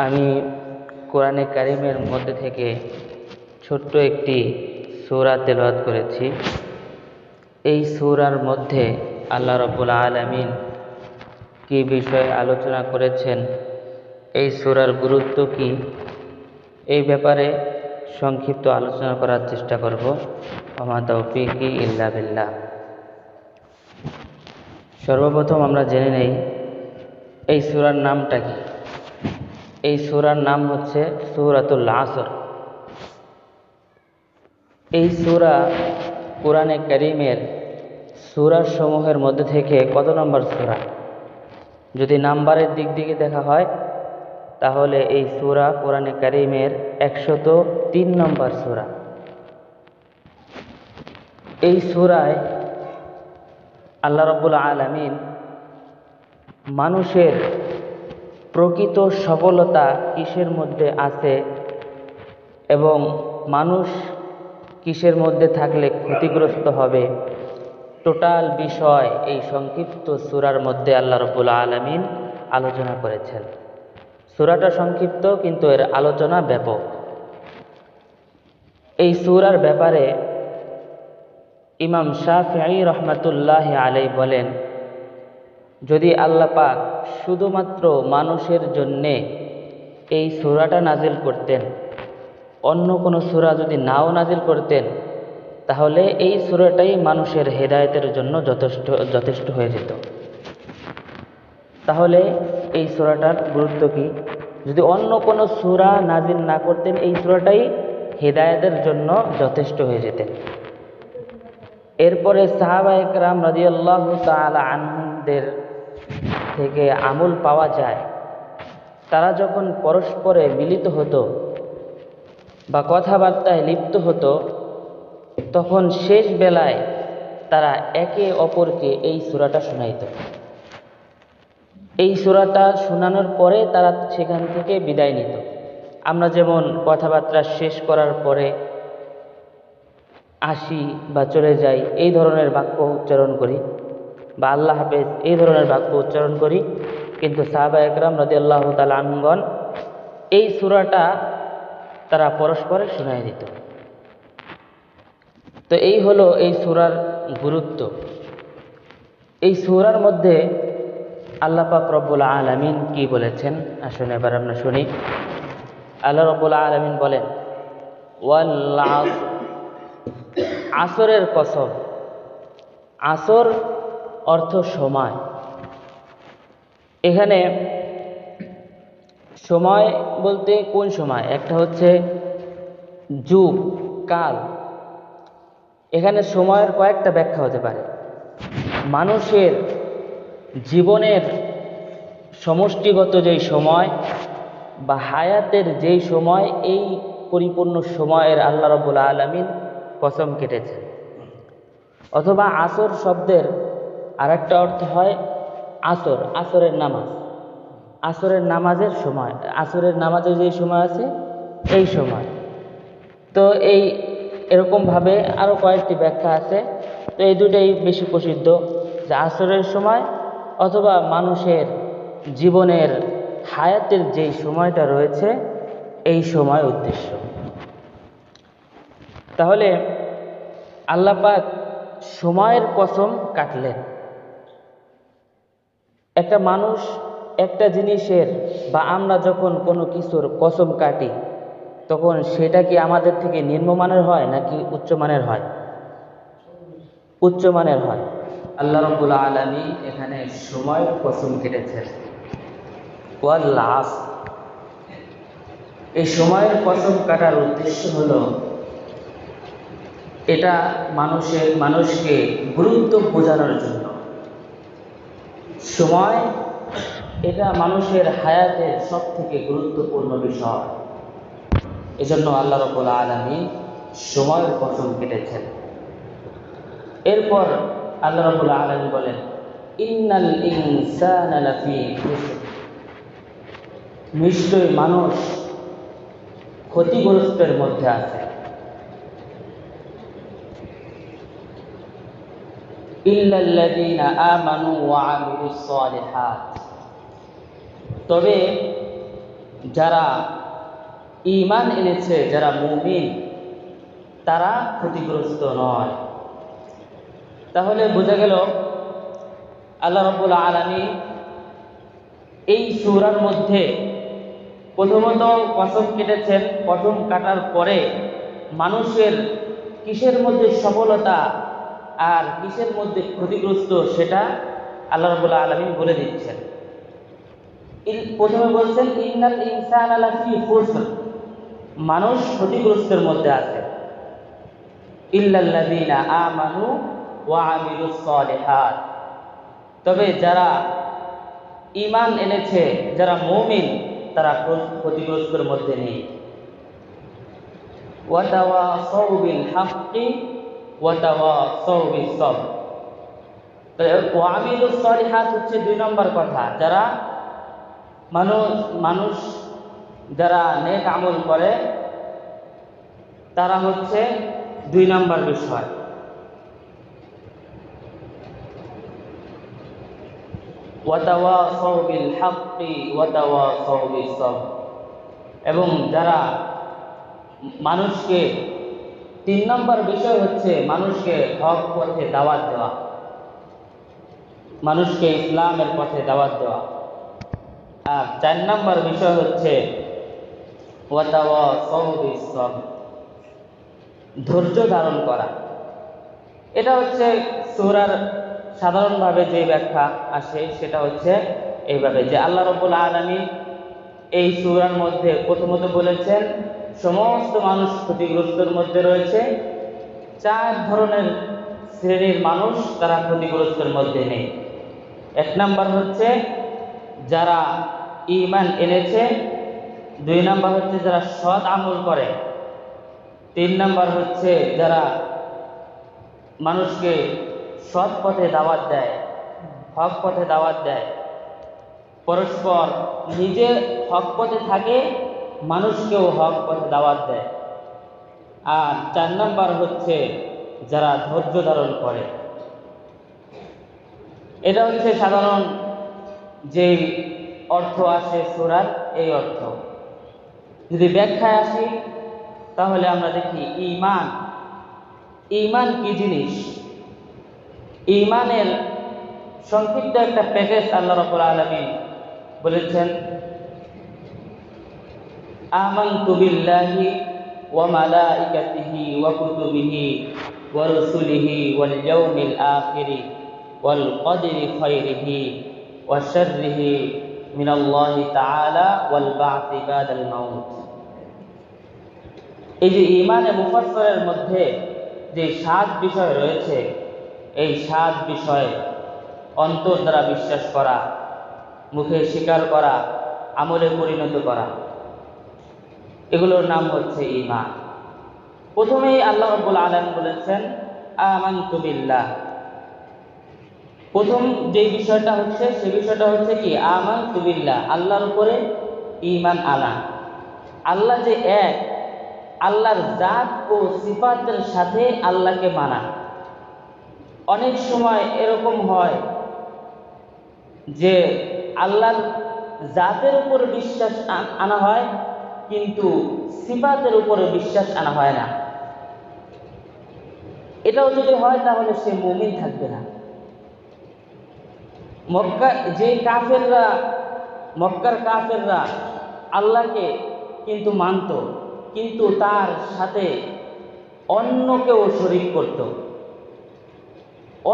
আমি কোরআনে কারিমের মধ্যে থেকে ছোট্ট একটি সূরা তেলাওয়াত করেছি। এই সূরার মধ্যে আল্লাহ রাব্বুল আলামিন কী বিষয়ে আলোচনা করেছেন, এই সূরার গুরুত্ব কী, এই ব্যাপারে সংক্ষিপ্ত আলোচনা করার চেষ্টা করব। ওমা তাওফীকি ইল্লা বিল্লাহ। সর্বপ্রথম আমরা জেনে নেই এই সূরার নামটা কি। এই সূরার নাম হচ্ছে সূরাতুল আসর। এই সূরা কোরআনে কারিমের সূরাসমূহের মধ্যে থেকে কত নম্বর সূরা? যদি নাম্বারের দিক থেকে দেখা হয় তাহলে এই সূরা কোরআনে কারিমের 103 নম্বর সূরা। এই সূরায় আল্লাহ রাব্বুল আলামিন মানুষের প্রকৃত সফলতা কিসের মধ্যে আছে এবং মানুষ কিসের মধ্যে থাকলে ক্ষতিগ্রস্ত হবে, টোটাল বিষয় এই সংক্ষিপ্ত সূরার মধ্যে আল্লাহ রাব্বুল আলামিন আলোচনা করেছেন। সূরাটা সংক্ষিপ্ত কিন্তু এর আলোচনা ব্যাপক। এই সূরার ব্যাপারে ইমাম শাফিঈ রাহমাতুল্লাহি আলাইহি বলেন, যদি আল্লাহ পাক শুধুমাত্র মানুষের জন্যে এই সূরাটা নাজিল করতেন, অন্য কোনো সূরা যদি নাও নাজিল করতেন, তাহলে এই সূরাটাই মানুষের হেদায়েতের জন্য যথেষ্ট হয়ে যেত। তাহলে এই সূরাটার গুরুত্ব কি? যদি অন্য কোনো সূরা নাজিল না করতেন, এই সূরাটাই হেদায়েতের জন্য যথেষ্ট হয়ে যেতেন। এরপরে সাহাবায়ে কেরাম রাদিয়াল্লাহু তাআলা আনহুদের থেকে আমল পাওয়া যায়, তারা যখন পরস্পরে মিলিত হতো বা কথাবার্তায় লিপ্ত হতো, তখন শেষ বেলায় তারা একে অপরকে এই সূরাটা শোনাইত। এই সূরাটা শোনানোর পরে তারা সেখান থেকে বিদায় নিত। আমরা যেমন কথাবার্তা শেষ করার পরে আসি বা চলে যাই, এই ধরনের বাক্য উচ্চারণ করি, বা আল্লাহ হাফেজ এই ধরনের বাক্য উচ্চারণ করি, কিন্তু সাহাবায়ে কেরাম রাদিয়াল্লাহু তাআলা আনহুগণ এই সূরাটা তারা পরস্পরে শোনায় দিত। তো এই হলো এই সূরার গুরুত্ব। এই সূরার মধ্যে আল্লাহ পাক রব্বুল আলামিন কি বলেছেন আসুন এবার আমরা শুনি। আল্লাহ রব্বুল আলামিন বলেন, ওয়াল আসর, আসরের কসম। আসর অর্থ সময়। এখানে সময় বলতে কোন সময়? একটা হচ্ছে যুগ, কাল। এখানে সময়ের কয়েকটা ব্যাখ্যা হতে পারে। মানুষের জীবনের সমষ্টিগত যেই সময় বা হায়াতের যেই সময়, এই পরিপূর্ণ সময়ের আল্লাহ রাব্বুল আলামিন কসম কেটেছেন। অথবা আসর শব্দের আরেকটা অর্থ হয় আসর, আসরের নামাজ, আসরের নামাজের সময়, আসরের নামাজের যে সময় আছে এই সময়। তো এই এরকমভাবে আরও কয়েকটি ব্যাখ্যা আছে। তো এই দুটাই বেশি প্রসিদ্ধ, যে আসরের সময় অথবা মানুষের জীবনের হায়াতের যেই সময়টা রয়েছে এই সময় উদ্দেশ্য। তাহলে আল্লাহ পাক সময়ের কসম কাটলেন। একটা মানুষ একটা জিনিসের বা আমরা যখন কোনো কিছুর কসম কাটি, তখন সেটা কি আমাদের থেকে নিম্নমানের হয় নাকি উচ্চমানের হয়? উচ্চমানের হয়। আল্লাহ রাব্বুল আলামিন এখানে সময়ের কসম কেটেছেন। ওয়াল আসর, এই সময়ের কসম কাটার উদ্দেশ্য হলো এটা মানুষকে গুরুত্ব বোঝানোর জন্য। সময় এটা মানুষের হায়াতের সব থেকে গুরুত্বপূর্ণ বিষয়। এজন্য আল্লাহ রাব্বুল আলামিন সময়ের কসম কেটেছেন। এরপর আল্লাহ রাব্বুল আলামিন বলেন, ইন্নাল ইনসানা লাফি খুসর, নিশ্চয় মানুষ ক্ষতিগ্রস্তের মধ্যে আছে। ইল্লাল্লাযীনা আমানু ওয়া আমিলুস সালিহাত, তবে যারা ঈমান এনেছে, যারা মুমিন, তারা ক্ষতিগ্রস্ত নয়। তাহলে বোঝা গেল আল্লাহ রাব্বুল আলামিন এই সূরার মধ্যে প্রথমত কসম কেটেছেন। কসম কাটার পরে মানুষের কিসের মধ্যে সফলতা আর কিসের মধ্যে ক্ষতিগ্রস্ত সেটা আল্লাহ রাব্বুল আলামিন বলে দিচ্ছেন। প্রথমে বলছেন ইন্নাল ইনসানা লাফি খুসর, মানুষ ক্ষতিগ্রস্তের মধ্যে আছে। ইল্লাল্লাযীনা আমানু ওয়া আমিলুস সালিহাত, তবে যারা ঈমান এনেছে, যারা মুমিন, তারা ক্ষতিগ্রস্তের মধ্যে নেই। ওয়া তাওয়াসাউ বিল হাক্কি ওয়া তাওয়াসাউ বিস সবর। ওয়া আমিলুস সালিহাত হচ্ছে 2 নম্বর কথা, যারা মানুষ যারা নেক আমল করে তারা হচ্ছে 2 নম্বর বিষয়। ওয়াতাওয়াসাউ বিল হাক্কি ওয়াতাওয়াসাউ বিস সবর, এবং যারা মানুষকে 3 নম্বর বিষয় হচ্ছে মানুষকে হক পথে দাওয়াত দেওয়া, মানুষকে ইসলামের পথে দাওয়াত দেওয়া। আর 4 নম্বর বিষয় হচ্ছে ওয়াতাওয়াসাউ বিস সবর, ধৈর্য ধারণ করা। এটা হচ্ছে সূরার সাধারণভাবে যে ব্যাখ্যা আসে সেটা হচ্ছে এইভাবে যে আল্লাহ রাব্বুল আলামিন এই সূরার মধ্যে প্রথমত বলেছেন সমস্ত মানুষ ক্ষতিগ্রস্তের মধ্যে রয়েছে। 4 ধরনের শ্রেণীর মানুষ তারা ক্ষতিগ্রস্তের মধ্যে নেই। 1 নম্বর হচ্ছে যারা ঈমান এনেছে, 2 নম্বর হচ্ছে যারা সৎ আমল করে, 3 নম্বর হচ্ছে যারা মানুষকে সৎ পথে দাওয়াত দেয়, হক পথে দাওয়াত দেয়, পরস্পর নিজে হক পথে থাকে, মানুষকেও হক পথে দাওয়াত দেয়। আর 4 নম্বর হচ্ছে যারা ধৈর্য ধারণ করে। এটা হচ্ছে সাধারণ যে অর্থ আসে সূরার, এই অর্থ। যদি ব্যাখ্যায় আসি তাহলে আমরা দেখি ঈমান, ঈমান কি জিনিস। ঈমানের সংক্ষিপ্ত একটা প্যাকেজ আল্লাহ রাব্বুল আলামিন বলেছেন আমানতু বিল্লাহি ওয়া মালাইকাতিহি ওয়া কুতুবিহি ওয়া রুসুলিহি ওয়াল ইয়াউমিল আখিরি ওয়াল কদরি খাইরিহি ওয়া শাররিহি মিনাল্লাহি তাআলা ওয়াল বা'থি বাদাল মাউত। এই যে ঈমানে মুফাসসরের মধ্যে যে 7 বিষয় রয়েছে, এই 7 বিষয়ে অন্তর দ্বারা বিশ্বাস করা, মুখে স্বীকার করা, আমলে পরিণত করা, এগুলোর নাম হচ্ছে ঈমান। প্রথমেই আল্লাহ রাব্বুল আলামিন বলেছেন আমানতু বিল্লাহ। প্রথম যে বিষয়টা হচ্ছে সেই বিষয়টা হচ্ছে কি আমানতু বিল্লাহ, আল্লাহর উপরে ঈমান আনা। আল্লাহ যে এক, আল্লাহর জাত ও সিফাতের সাথে আল্লাহকে মানা। অনেক সময় এরকম হয় যে আল্লাহর জাতের উপর বিশ্বাস আনা হয় কিন্তু সিফাতের উপরে বিশ্বাস আনা হয় না। এটাও যদি হয় তাহলে সে মুমিন থাকবে না। মক্কার কাফেররা আল্লাহকে কিন্তু মানত, কিন্তু তার সাথে অন্যকেও শরীক করত।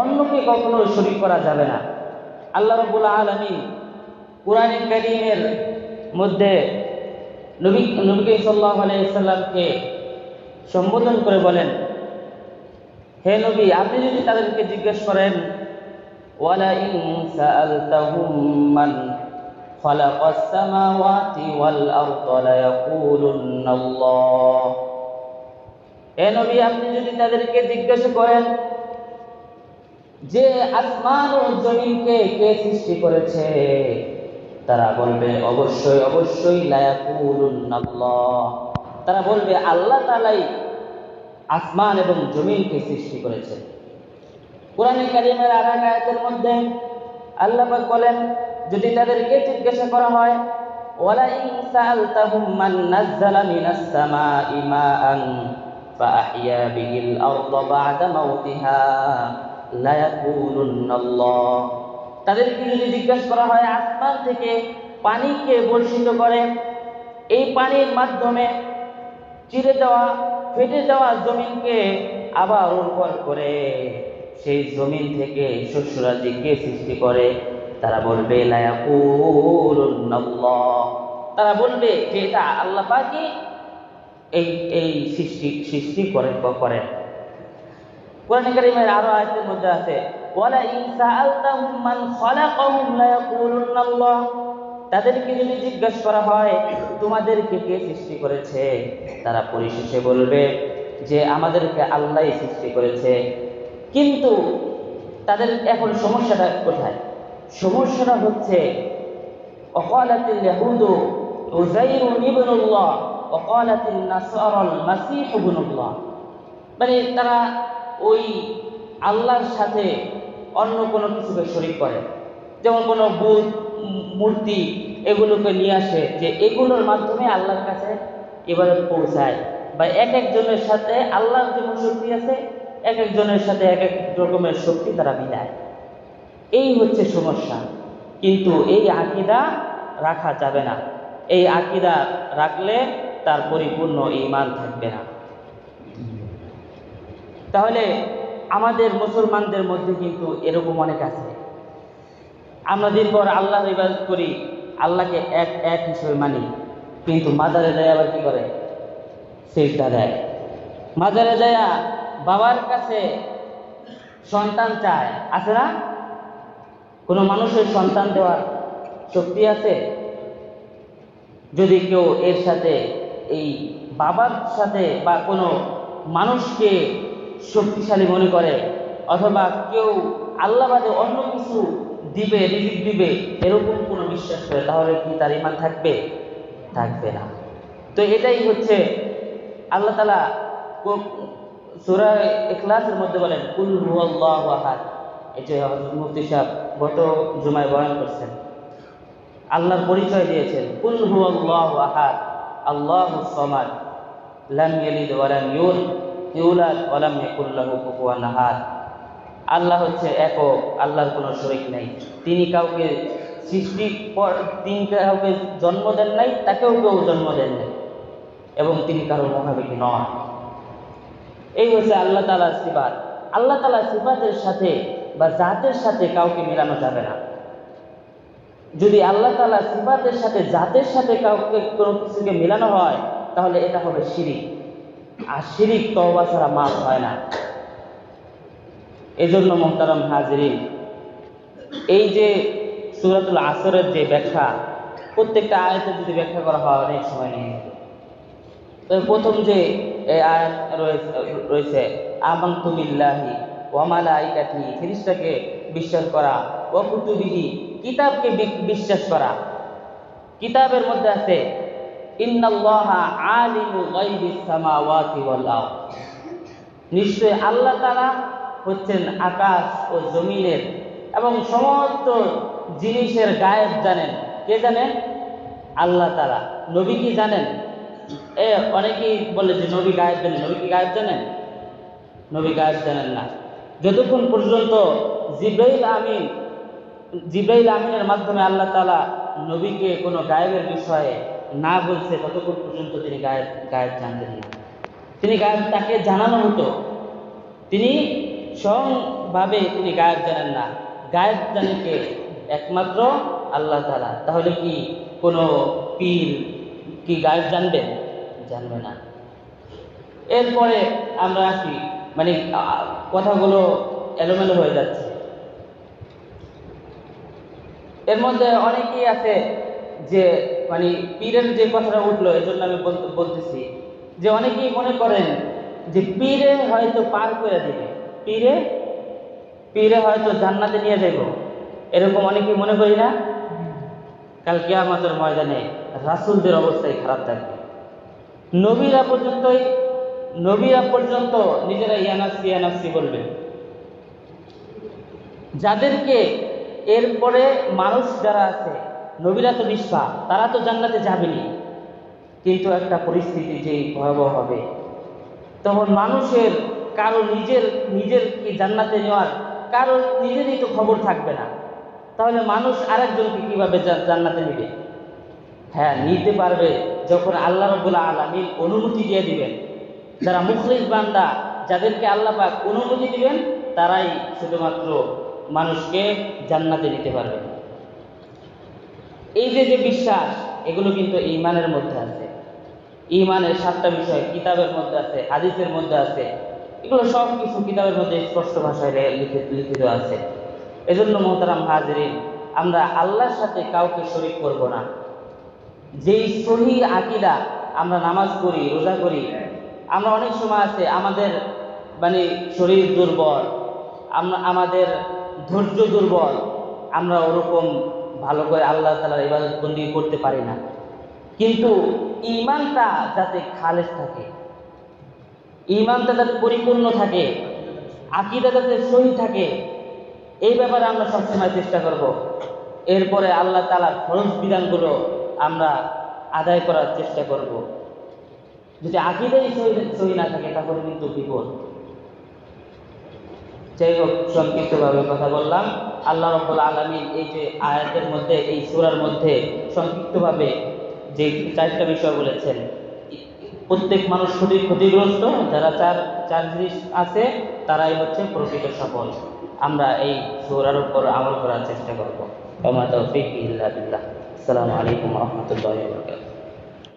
অন্যকে কখনো শরীক করা যাবে না। আল্লাহ রাব্বুল আলামিন কুরআনে কারীমের মধ্যে নবী সাল্লাল্লাহু আলাইহি সাল্লামকে সম্বোধন করে বলেন, হে নবী, আপনি যদি তাদেরকে জিজ্ঞেস করেন ওয়ালা ইন সাআলতাহুম মান খালাকাস সামাওয়াতি ওয়াল আরদা লায়াকুলুন্নাল্লাহ, হে নবী, আপনি যদি তাদেরকে জিজ্ঞেস করেন যে আসমান ও জমিনকে কে সৃষ্টি করেছে, তারা বলবে অবশ্যই অবশ্যই লায়াকুলুন্নাল্লাহ, তারা বলবে আল্লাহ তাআলাই আসমান এবং জমিনকে সৃষ্টি করেছে। কোরআনে কারীমের আর এক আয়াতের মধ্যে আল্লাহ পাক বলেন যদি তাদেরকে জিজ্ঞাসা করা হয় ওয়ালাইন সাআলতাহুম মান নাযালা মিনাস সামাই মাআন ফাআহইয়া বিহিল আরদা বা'দা মাউতিহা লায়াকুলুন্নাল্লাহ। তাদেরকে যদি জিজ্ঞাসা করা হয় আসমান থেকে পানিকে বর্ষিত করে, এই পানির মাধ্যমে চিরে দেওয়া ফেটে যাওয়া জমিনকে আবার উর্বর করে সেই জমিন থেকে শস্যরাজি কে সৃষ্টি করে, তারা বলবে লা ইয়াকুলুন্নাল্লাহ, তারা বলবে যে এটা আল্লাহ পাকই এই এই সৃষ্টি করেন। কোরআন কারীমের আরো আয়াতের মধ্যে আছে ওয়ালা ইন সাআলতাহুম মান খালাকাহুম লা ইয়াকুলুন্নাল্লাহ, তাদেরকে যদি জিজ্ঞাসা করা হয় তোমাদেরকে কে সৃষ্টি করেছে, তারা পরিশেষে বলবে যে আমাদেরকে আল্লাহই সৃষ্টি করেছে। কিন্তু তাদের এখন সমস্যাটা কোথায়? সমস্যাটা হচ্ছে ওয়াকালাতিল ইয়াহুদু উযাইরুন ইবনুল্লাহ ওয়াকালাতিন নাসারাল মাসীহ ইবনুল্লাহ, মানে তারা ওই আল্লাহর সাথে অন্য কোনো কিছুকে শরীক করে, যেমন কোনো বুত মূর্তি এগুলোকে নিয়ে আসে যে এগুলোর মাধ্যমে আল্লাহর কাছে ইবাদত পৌঁছায়, বা এক একজনের সাথে আল্লাহর যেমন শক্তি আছে এক একজনের সাথে এক এক রকমের শক্তি তারা মিলায়। এই হচ্ছে সমস্যা। কিন্তু এই আকীদা রাখা যাবে না। এই আকীদা রাখলে তার পরিপূর্ণ ঈমান থাকবে না। তাহলে আমাদের মুসলমানদের মধ্যে কিন্তু এরকম অনেক আছে, আমরা দিনভর আল্লাহর ইবাদত করি, আল্লাহকে এক এক হিসেবে মানি, কিন্তু মাজারে যায় আবার কি করে? সিজদা দেয়। মাজারে যায় বাবার কাছে সন্তান চায়, আছে না? কোনো মানুষের সন্তান দেওয়ার শক্তি আছে? যদি কেউ এর সাথে এই বাবার সাথে বা কোনো মানুষকে শক্তিশালী মনে করে, অথবা কেউ আল্লাহ বাদে অন্য কিছু দিবে, রিজিক দিবে, এরকম কোনো বিশ্বাস করে, তাহলে কি তার ঈমান থাকবে? থাকবে না। তো এটাই হচ্ছে আল্লাহ তাআলা সূরা ইখলাসের মধ্যে বলেন কুল হুয়াল্লাহু আহাদ। এই যে হযরত মুফতি সাহেব গত জুমায় বয়ান করছেন, আল্লাহর পরিচয় দিয়েছেন কুল হুয়াল্লাহু আহাদ আল্লাহুস সামাদ লাম ইয়ালিদ ওয়া লাম ইউলাদ ওয়া লাম ইয়াকুল লাহু কুফুয়ান আহাদ। আল্লাহ হচ্ছে একক, আল্লাহর কোনো শরীক নাই, তিনি কাউকে তিনি কাউকে জন্ম দেন নাই, তাকেও কেউ জন্ম দেন নাই, এবং তিনি কারো মুখাপেক্ষী নন। এই হচ্ছে আল্লাহ তাআলার সিফাত। আল্লাহ তাআলার সিফাতের সাথে বা জাতের সাথে কাউকে মেলানো যাবে না। যদি আল্লাহ তাআলার সিফাতের সাথে জাতের সাথে কাউকে কোনো কিছুকে মেলানো হয়, তাহলে এটা হবে শিরিক, আর শিরিক তওবা ছাড়া মাফ হয় না। এজন্য মুহতারাম হাজিরিন, এই যে সূরাতুল আসরের যে ব্যাখ্যা, প্রত্যেকটা আয়াতের যদি ব্যাখ্যা করা হয় অনেক সময় নিয়ে নেবে। তো প্রথম যে আয়াত রয়েছে আমানতু বিল্লাহি ওয়া মালাইকাতিহি, ফেরেশতাকে বিশ্বাস করা, ওয়া কুতুবিহি, কিতাবকে বিশ্বাস করা। কিতাবের মধ্যে আছে ইন্নাল্লাহা আলিমু গায়বিস সামাওয়াতি ওয়াল আরদ, নিশ্চয় আল্লাহ তাআলা হচ্ছেন আকাশ ও জমিনের এবং সমস্ত জিনিসের গায়েব জানেন। কে জানেন? আল্লাহ তাআলা। নবী কি জানেন? অনেকেই বলে যে নবী গায়েব জানেন। নবী কি গায়েব জানেন? নবী গায়েব জানেন না। যতক্ষণ পর্যন্ত জিবরাইল আমিনের মাধ্যমে আল্লাহ তাআলা নবীকে কোনো গায়েবের বিষয়ে না বলছে, ততক্ষণ পর্যন্ত তিনি গায়েব জানতেন না। তিনি গায়েব তাকে জানানো হতো, তিনি স্বয়ংভাবে তিনি গায়েব জানেন না। গায়েব জানেন কে? একমাত্র আল্লাহ তাআলা। তাহলে কি কোনো পীর কি গায়েব জানবে? জানবে না। এরপরে আমরা আসি, মানে কথাগুলো এলোমেলো হয়ে যাচ্ছে। এর মধ্যে অনেকেই আছে যে মানে পীরের যে কথাটা উঠলো, এই জন্য আমি বলতেছি যে অনেকেই মনে করেন যে পীরে হয়তো পার করে দিবে, পীরে হয়তো জান্নাতে নিয়ে যাইব, এরকম অনেকেই মনে করি না? কাল কিয়ামতের ময়দানে রাসূলদের অবস্থাই খারাপ থাকবে। নবীরা পর্যন্ত নিজেরা ইয়ানাফসি বলবে। যাদেরকে এরপরে মানুষ যারা আছে নবীরা তো নিষ্পাপ, তারা তো জান্নাতে যাবেনি, কিন্তু একটা পরিস্থিতি যে ভয়াবহ হবে, তখন মানুষের কারো নিজের নিজের কি জান্নাতে নেওয়ার কারো নিজেরই তো খবর থাকবে না, তাহলে মানুষ আরেকজনকে কিভাবে জান্নাতে নেবে? হ্যাঁ, নিতে পারবে যখন আল্লাহ রাব্বুল আলামিন অনুমতি দিয়ে দিবেন। যারা মুখলিস বান্দা, যাদেরকে আল্লাহ পাক অনুমতি দিবেন, তারাই শুধুমাত্র মানুষকে জান্নাতে নিতে পারবে। এই যে যে বিশ্বাস, এগুলো কিন্তু ঈমানের মধ্যে আছে। ঈমানের 7টা বিষয় কিতাবের মধ্যে আছে, হাদিসের মধ্যে আছে। এগুলো সব কিছু কিতাবের মধ্যে স্পষ্ট ভাষায় লিখিত আছে। এজন্য মোহতারাম হাজিরিন, আমরা আল্লাহর সাথে কাউকে শরীক করব না। যেই সহি আকীদা, আমরা নামাজ পড়ি, রোজা করি, আমরা অনেক সময় আছে আমাদের শরীর দুর্বল, আমাদের ধৈর্য দুর্বল, আমরা ওরকম ভালো করে আল্লাহ তাআলার ইবাদত বন্দেগী করতে পারি না। কিন্তু ঈমানটা যাতে খালেস থাকে, ঈমানটা যাতে পরিপূর্ণ থাকে, আকীদা যাতে সহি থাকে, এই ব্যাপারে আমরা সবসময় চেষ্টা করব। এরপরে আল্লাহ তাআলার ফরজ বিধানগুলো আমরা আদায় করার চেষ্টা করব। যদি আকীদাই সহি না থাকে, তাহলে কিন্তু বিপদ। যাই হোক, সংক্ষিপ্তভাবে কথা বললাম। আল্লাহ রাব্বুল আলামিন এই যে আয়াতের মধ্যে, এই সূরার মধ্যে সংক্ষিপ্তভাবে যে 4টা বিষয় বলেছেন, প্রত্যেক মানুষ ক্ষতিগ্রস্ত, যারা চার জিনিস আছে তারাই হচ্ছে প্রকৃত সফল। আমরা এই সূরার উপর আমল করার চেষ্টা করব। ওয়া মা তাওফীকি ইল্লা বিল্লাহ। আসসালামু আলাইকুম ওয়া রাহমাতুল্লাহি ওয়া বারাকাতুহু।